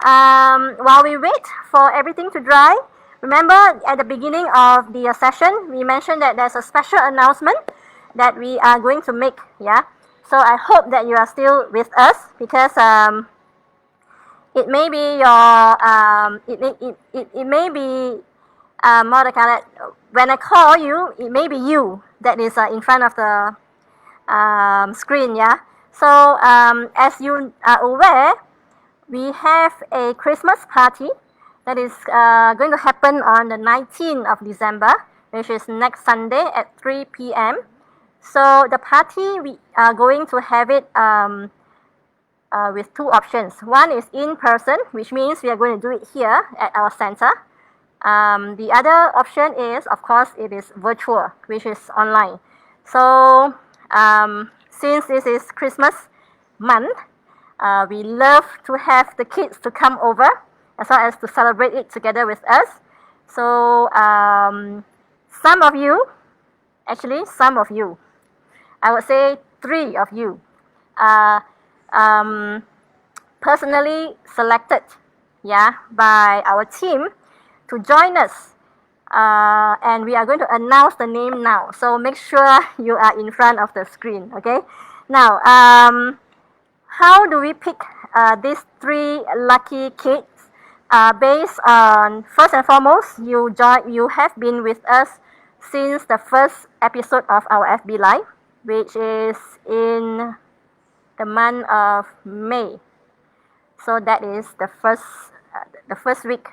while we wait for everything to dry, remember at the beginning of the session, we mentioned that there's a special announcement that we are going to make. Yeah. So I hope that you are still with us because it may be your it may be more the kind of, when I call you, it may be you that is in front of the screen. Yeah. So as you are aware, we have a Christmas party that is going to happen on the 19th of December, which is next Sunday at 3 p.m. So the party, we are going to have it with two options. One is in person, which means we are going to do it here at our center. The other option is, of course, it is virtual, which is online. So since this is Christmas month, we love to have the kids to come over as well as to celebrate it together with us. So some of you, I would say 3 of you, personally selected, yeah, by our team to join us. And we are going to announce the name now. So make sure you are in front of the screen, okay? Now, how do we pick these 3 lucky kids? Based on, first and foremost, you have been with us since the first episode of our FB Live, which is in the month of May. So that is the first week,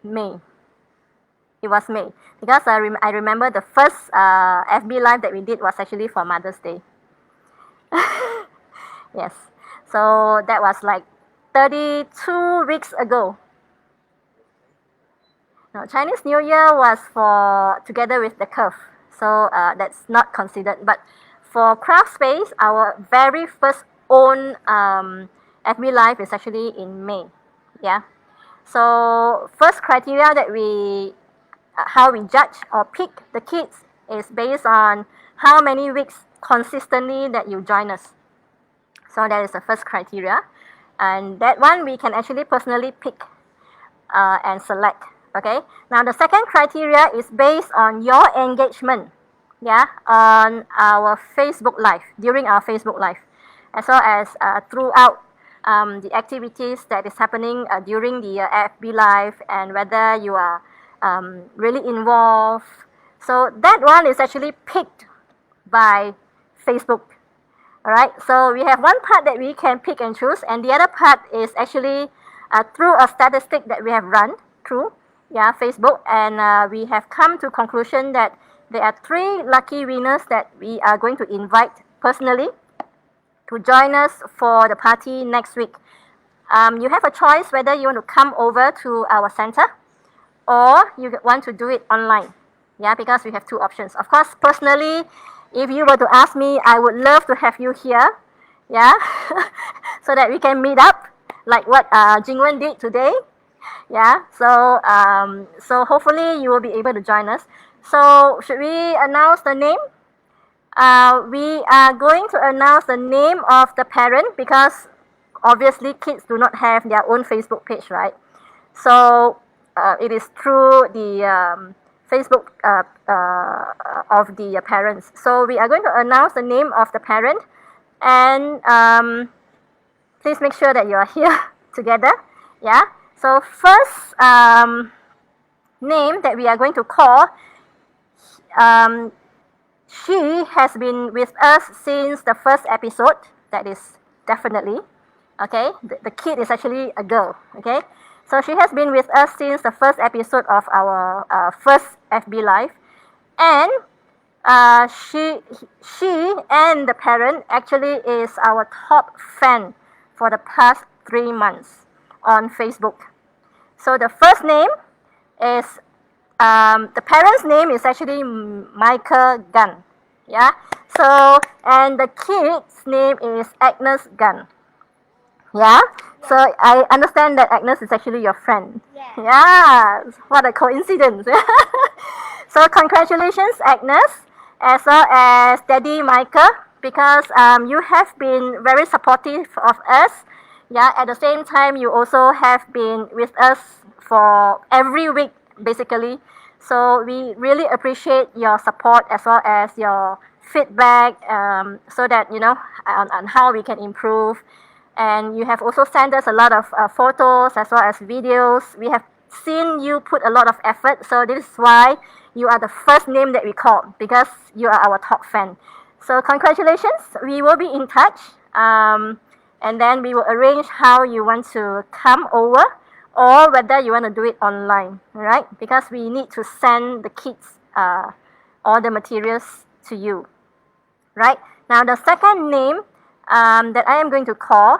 May. It was May because I remember the first FB Live that we did was actually for Mother's Day. Yes, so that was like 32 weeks ago. Now, Chinese New Year was for together with the curve, so that's not considered. But for Craft Space, our very first own FB Live is actually in May. Yeah. So first criteria that how we judge or pick the kids is based on how many weeks consistently that you join us. So that is the first criteria, and that one we can actually personally pick and select. Okay. Now the second criteria is based on your engagement, on our Facebook Live, during our Facebook Live, as well as throughout the activities that is happening during the FB Live, and whether you are really involved. So that one is actually picked by Facebook. Alright, so we have one part that we can pick and choose, and the other part is actually through a statistic that we have run through Facebook, and we have come to conclusion that there are 3 lucky winners that we are going to invite personally to join us for the party next week. You have a choice whether you want to come over to our center or you want to do it online, because we have 2 options. Of course, personally, if you were to ask me, I would love to have you here, so that we can meet up like what Jingwen did today. So hopefully you will be able to join us. So should we announce the name? We are going to announce the name of the parent, because obviously kids do not have their own Facebook page, right? So it is through the Facebook of the parents. So we are going to announce the name of the parent, and please make sure that you are here together. So first name that we are going to call, she has been with us since the first episode. That is definitely okay. The kid is actually a girl. Okay. So she has been with us since the first episode of our first FB Live, and she and the parent actually is our top fan for the past 3 months on Facebook. So the first name is, the parent's name is actually Michael Gunn. So, and the kid's name is Agnes Gunn. So I understand that Agnes is actually your friend. What a coincidence. So congratulations, Agnes, as well as Daddy Michael, because you have been very supportive of us. At the same time, you also have been with us for every week, basically. So we really appreciate your support as well as your feedback, so that on how we can improve. And you have also sent us a lot of photos as well as videos. We have seen you put a lot of effort, so this is why you are the first name that we called, because you are our top fan. So congratulations. We will be in touch, and then we will arrange how you want to come over, or whether you want to do it online, right? Because we need to send the kids all the materials to you, right? Now the second name that I am going to call,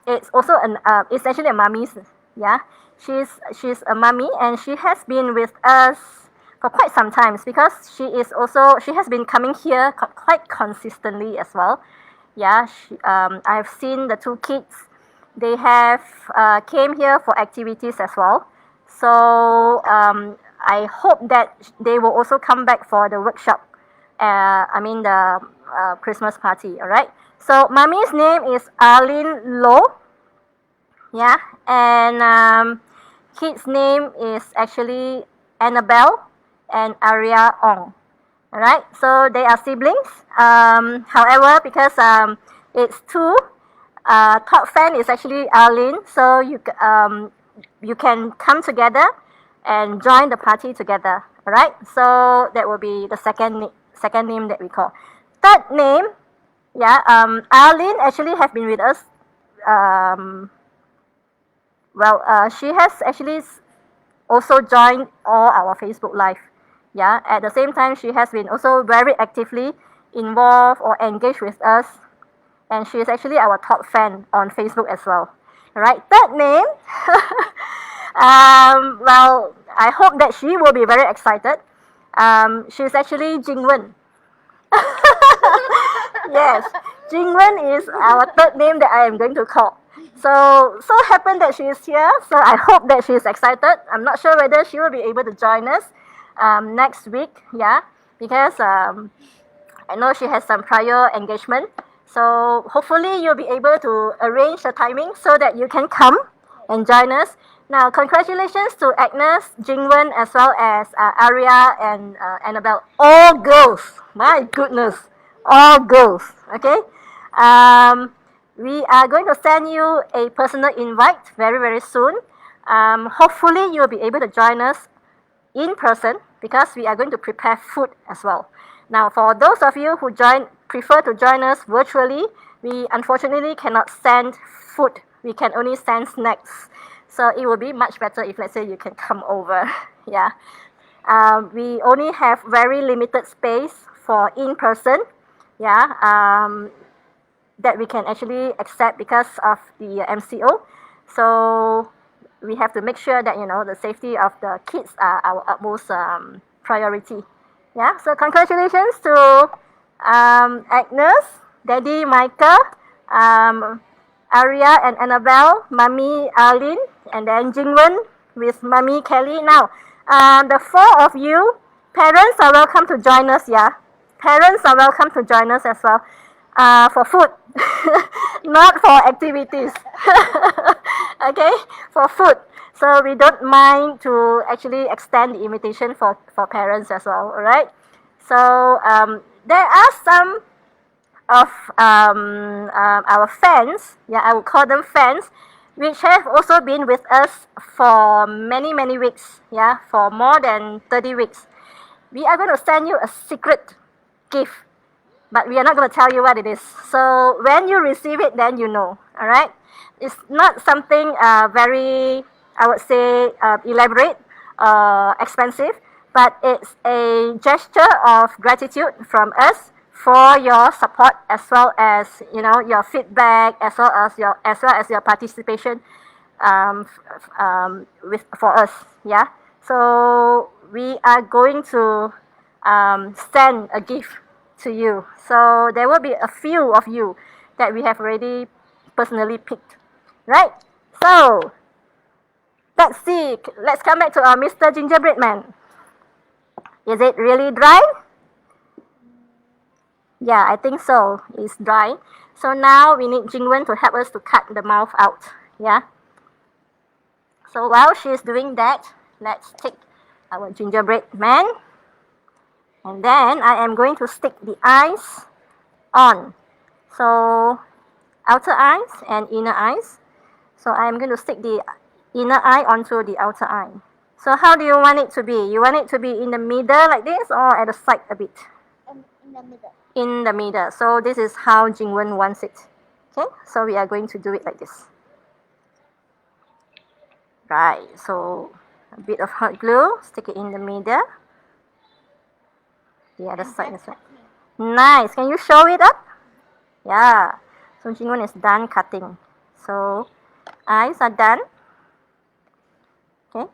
it's also it's actually a mummy's. She's a mummy, and she has been with us for quite some time, because she has been coming here quite consistently as well. I've seen the 2 kids. They have came here for activities as well. So I hope that they will also come back for the workshop. The Christmas party. All right. So mommy's name is Arlene Low. And kid's name is actually Annabelle and Aria Ong. All right. So they are siblings. However, because it's 2, top fan is actually Arlene. So you can come together and join the party together. All right. So that will be the second name that we call. Third name, Arlene actually have been with us. She has actually also joined all our Facebook Live. At the same time, she has been also very actively involved or engaged with us, and she is actually our top fan on Facebook as well. All right, third name. I hope that she will be very excited. She's actually Jingwen. Yes, Jingwen is our third name that I am going to call. So happened that she is here. So I hope that she is excited. I'm not sure whether she will be able to join us next week. Yeah, because I know she has some prior engagement. So hopefully you'll be able to arrange the timing so that you can come and join us. Now, congratulations to Agnes, Jingwen, as well as Aria and Annabelle. All girls. My goodness. All girls. Okay. We are going to send you a personal invite very, very soon. Hopefully you'll be able to join us in person because we are going to prepare food as well. Now, for those of you who prefer to join us virtually, we unfortunately cannot send food. We can only send snacks. So it will be much better if, let's say, you can come over. Yeah. We only have very limited space for in person. Yeah. That we can actually accept because of the MCO. So we have to make sure that the safety of the kids are our utmost priority. Yeah. So congratulations to Agnes, Daddy Michael, Aria and Annabelle, Mummy Arlene, and then Jingwen with Mummy Kelly. Now, the four of you, parents are welcome to join us. Yeah, parents are welcome to join us as well. For food, not for activities. Okay, for food. So we don't mind to actually extend the invitation for parents as well. All right. So there are some of our fans, yeah, I would call them fans, which have also been with us for many, many weeks, yeah, for more than 30 weeks. We are going to send you a secret gift, but we are not going to tell you what it is. So when you receive it, then you know, all right? It's not something very, I would say, elaborate, expensive, but it's a gesture of gratitude from us for your support as well as your feedback as well as your participation for us. Yeah. So we are going to send a gift to you. So there will be a few of you that we have already personally picked. Right? So let's see. Let's come back to our Mr. Gingerbread Man. Is it really dry? Yeah, I think so. It's dry. So now we need Jingwen to help us to cut the mouth out. Yeah. So while she's doing that, let's take our gingerbread man. And then I am going to stick the eyes on. So outer eyes and inner eyes. So I'm going to stick the inner eye onto the outer eye. So how do you want it to be? You want it to be in the middle like this or at the side a bit? In the middle. In the middle. So this is how Jingwen wants it. Okay, so we are going to do it like this. Right, so a bit of hot glue, stick it in the middle. The other side as well. Nice. Can you show it up? Yeah. So Jingwen is done cutting. So eyes are done. Okay.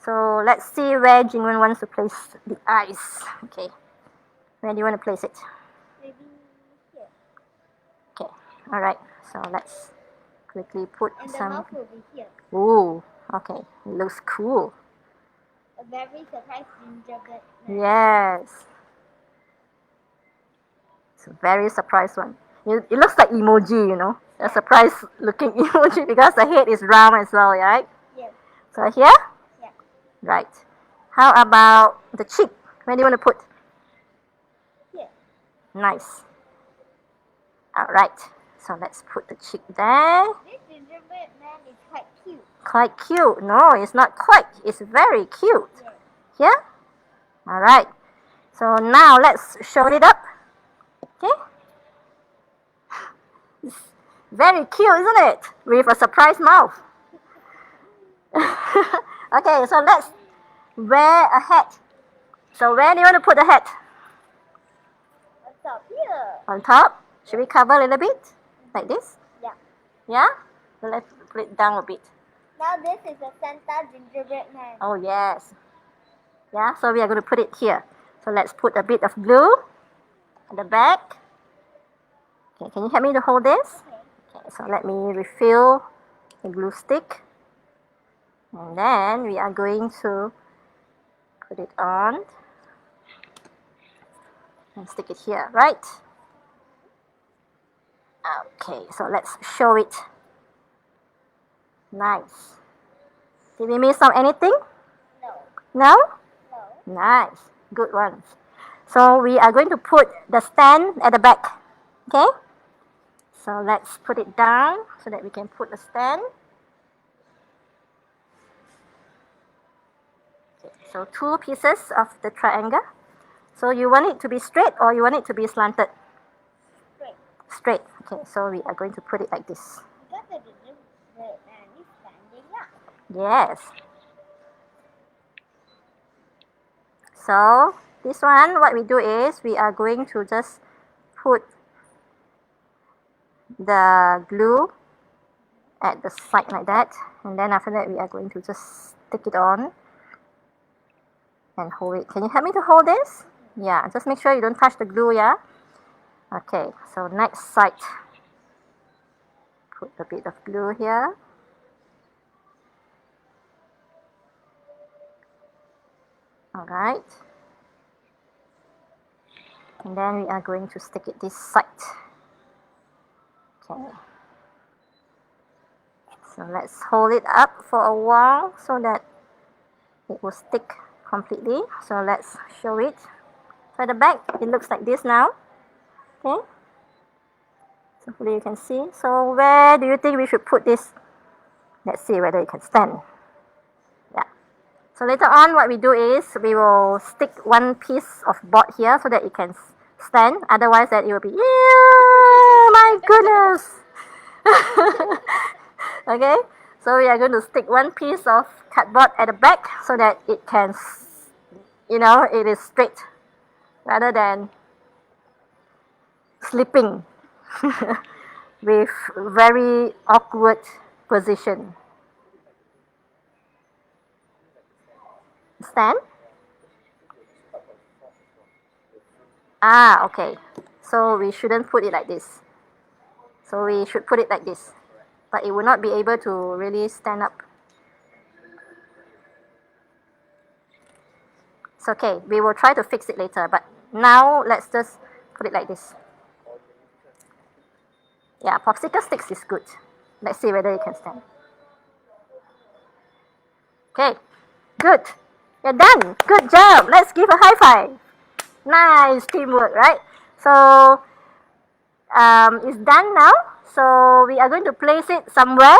So let's see where Jingwen wants to place the eyes. Okay. Where do you want to place it? Maybe here. Okay. All right. So let's quickly put And some. the mouth will be here. Ooh. Okay. It looks cool. A very surprised gingerbread man. Yes. It's a very surprised one. It looks like emoji, a surprise looking emoji because the head is round as well, right? Yes. So here? Yeah. Right. How about the cheek? Where do you want to put? Here. Nice. Alright. So let's put the cheek there. This gingerbread man is quite cute. Quite cute. No, it's not quite. It's very cute. Yes. Here? Alright. So now let's show it up. Okay? It's very cute, isn't it? With a surprise mouth. Okay, so let's wear a hat. So where do you want to put the hat? On top here. On top? Should we cover a little bit? Like this? Yeah. Yeah? So let's put it down a bit. Now this is a Santa gingerbread man. Oh, yes. Yeah, so we are going to put it here. So let's put a bit of glue at the back. Okay, can you help me to hold this? Okay. Okay. so let me refill the glue stick, and then we are going to put it on and stick it here, right? Okay, so let's show it. Nice. Did we miss out anything? No. No? No. Nice. Good ones. So we are going to put the stand at the back. Okay? So let's put it down so that we can put the stand. Okay, so 2 pieces of the triangle. So you want it to be straight or you want it to be slanted? Straight. Straight. Okay, so we are going to put it like this. Because the gingerbread man is standing up. Yes. So this one, what we do is we are going to just put the glue at the side like that, and then after that we are going to just stick it on and hold it. Can you help me to hold this? Yeah, just make sure you don't touch the glue, yeah? Okay, so next side. Put a bit of glue here. Alright. And then we are going to stick it this side. Okay. So let's hold it up for a while so that it will stick completely. So let's show it. So at the back, it looks like this now. Okay. So hopefully you can see. So where do you think we should put this? Let's see whether it can stand. Yeah. So later on, what we do is we will stick one piece of board here so that it can stand. Otherwise, that it will be, yeah, my goodness. Okay, so we are going to stick one piece of cardboard at the back so that it can, it is straight rather than slipping with very awkward position. Stand? Okay. So we shouldn't put it like this. So we should put it like this. But it will not be able to really stand up. It's okay. We will try to fix it later. But now let's just put it like this. Yeah, popsicle sticks is good. Let's see whether it can stand. Okay, good. You're done. Good job. Let's give a high five. Nice teamwork, right? So it's done now. So we are going to place it somewhere.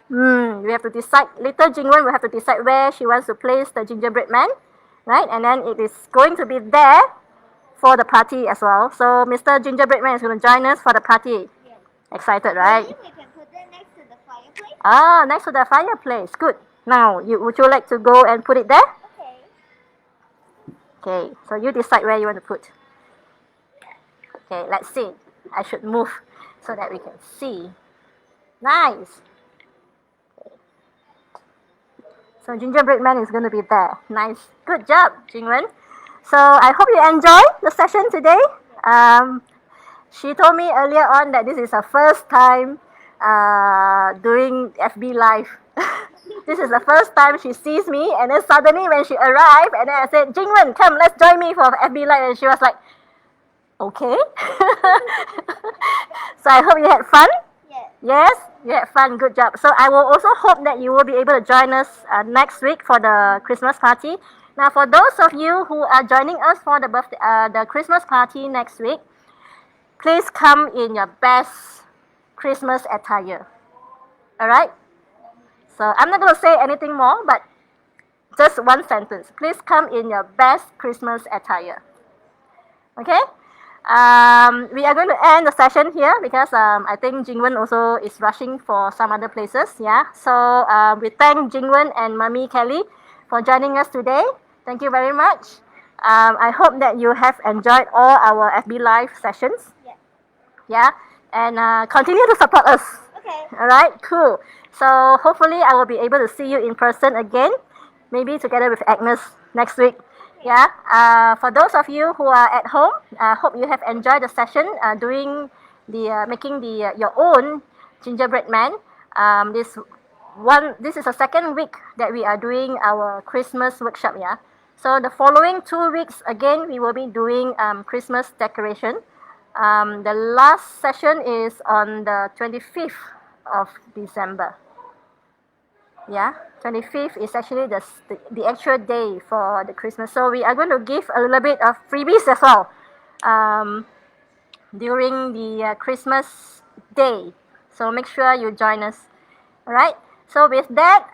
We have to decide. Later, Jingwen will have to decide where she wants to place the gingerbread man, right? And then it is going to be there for the party as well. So Mr. Gingerbread Man is going to join us for the party. Yes. Excited, right? Maybe we can put it next to the fireplace. Next to the fireplace. Good. Now, would you like to go and put it there? Okay. Okay, so you decide where you want to put. Okay, let's see. I should move so that we can see. Nice. Okay. So Gingerbread Man is going to be there. Nice. Good job, Jingwen. So I hope you enjoyed the session today. She told me earlier on that this is her first time doing FB Live. This is the first time she sees me, and then suddenly when she arrived, and then I said, Jingwen, come, let's join me for FB Live, and she was like, okay. So I hope you had fun. Yes. Yes, you had fun. Good job. So I will also hope that you will be able to join us next week for the Christmas party. Now, for those of you who are joining us for the Christmas party next week, please come in your best Christmas attire. All right? So I'm not going to say anything more, but just one sentence. Please come in your best Christmas attire. Okay? We are going to end the session here because I think Jingwen also is rushing for some other places. Yeah. So we thank Jingwen and Mommy Kelly for joining us today. Thank you very much. I hope that you have enjoyed all our FB Live sessions. Yes. Yeah. And continue to support us. Okay. All right. Cool. So hopefully I will be able to see you in person again, maybe together with Agnes next week. Yeah. For those of you who are at home, I hope you have enjoyed the session doing the making the your own Gingerbread Man. This is the second week that we are doing our Christmas workshop. Yeah. So the following 2 weeks again we will be doing Christmas decoration. The last session is on the 25th of December. Yeah, 25th is actually the actual day for the Christmas. So we are going to give a little bit of freebies as well during the Christmas day. So make sure you join us. All right. So with that,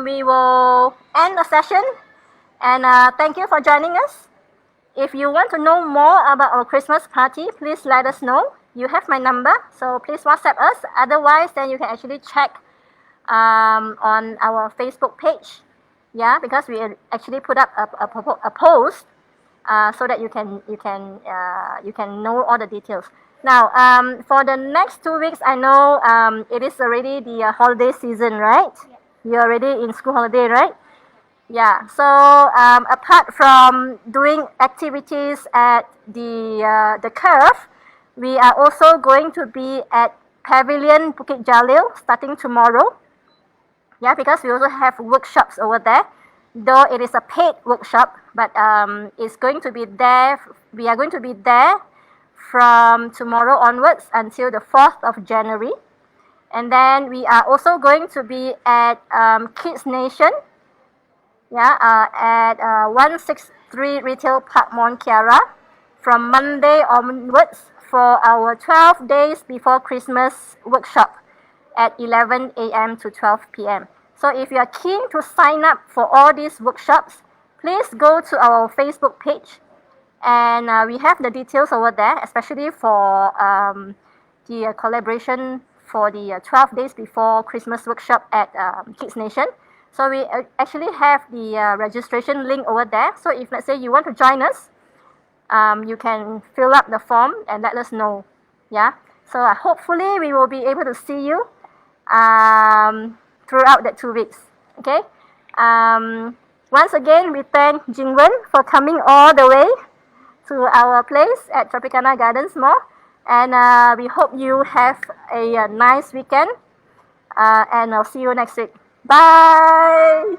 we will end the session. And thank you for joining us. If you want to know more about our Christmas party, please let us know. You have my number, so please WhatsApp us. Otherwise, then you can actually check on our Facebook page. Yeah, because we actually put up a post so that you can know all the details. Now, for the next 2 weeks, I know it is already the holiday season, right? Yeah. You're already in school holiday, right? Yeah. So apart from doing activities at the Curve, we are also going to be at Pavilion Bukit Jalil starting tomorrow. Yeah, because we also have workshops over there. Though it is a paid workshop, but it's going to be there. We are going to be there from tomorrow onwards until the 4th of January. And then we are also going to be at Kids Nation. Yeah, at 163 Retail Park, Mont Kiara, from Monday onwards for our 12 days before Christmas workshop at 11 a.m. to 12 p.m. So if you are keen to sign up for all these workshops, please go to our Facebook page, and we have the details over there, especially for the collaboration for the 12 days before Christmas workshop at Kids Nation. So we actually have the registration link over there. So if let's say you want to join us, you can fill up the form and let us know. Yeah. So hopefully we will be able to see you throughout that 2 weeks. Okay. Once again, we thank Jingwen for coming all the way to our place at Tropicana Gardens Mall, and we hope you have a nice weekend. And I'll see you next week. Bye.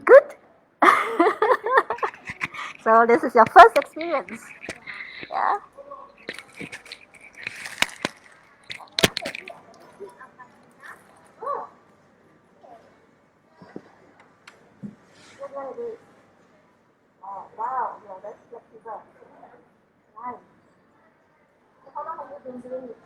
Good. So this is your first experience. Yeah. Oh, wow. Yeah, that's flexible. Nice. So how long have you been doing it?